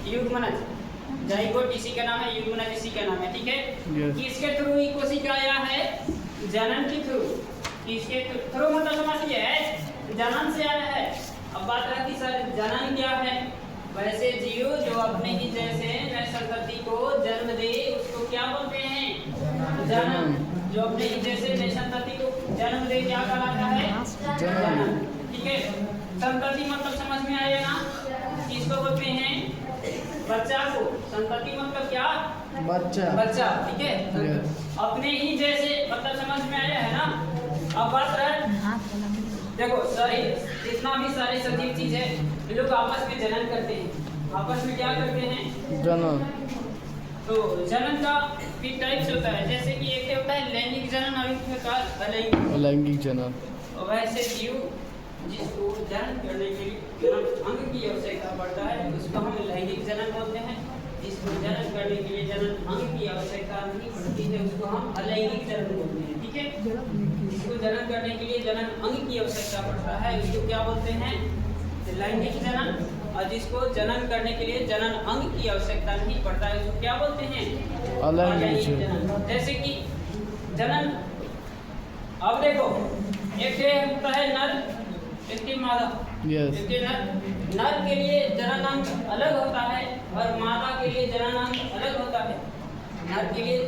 युग्मनज, जाइगोट इसी का नाम है, युग्मनज इसी का नाम है, ठीक है। किसके थ्रू ही कोशिका आया है? जनन के थ्रू। किसके थ्रू मतलब समझिए है, जनन से आया है। अब बात रहती सर जनन क्या है? वैसे जीव जो अपने ही जैसे नए संतति को जन्म दे उसको क्या बोलते हैं? जनन। जो अपने ही जैसे नए संतति को जन्म दे क्या कहलाता है? जनन, ठीक है। संतति मतलब समझ में आया ना? किसको बोलते हैं? बच्चा को। संतति मतलब क्या? बच्चा, ठीक है। अपने ही जैसे मतलब समझ में आया है ना? अब बात रहा, देखो सही जितना भी सारे सजीव चीज है ये लोग आपस में जनन करते हैं। आपस में क्या करते हैं? जनन। तो जनन का भी टाइप्स होता है, जैसे कि एक होता है लैंगिक जनन और एक होता है अलैंगिक जनन। वैसे जीव जिसको जनन करने के लिए जनन अंग की आवश्यकता पड़ता है उसको हम लैंगिक जनन बोलते हैं। जिसको जनन करने के लिए जनन अंग की आवश्यकता नहीं पड़ती है उसको हम अलैंगिक जनन बोलते हैं, ठीक है। जिसको जनन करने के लिए जनन अंग की आवश्यकता पड़ता है उसको क्या बोलते हैं? लैंगिक जनन। और जिसको जनन करने के लिए जनन अंग की आवश्यकता नहीं पड़ता है उसको क्या बोलते हैं? अलैंगिक जनन। जैसे कि जनन, अब देखो एक होता है नर, एक मादा। नर के लिए जनन अंग अलग होता है और मादा के लिए जनन अंग अलग होता है। नर के लिए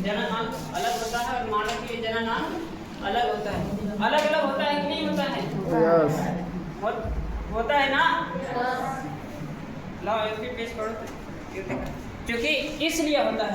जनन अंग अलग होता है और मादा के लिए जनन अंग अलग होता है। अलग अलग होता है कि नहीं होता है? होता है ना? लाओ एक पेश करो, क्योंकि इसलिए होता है।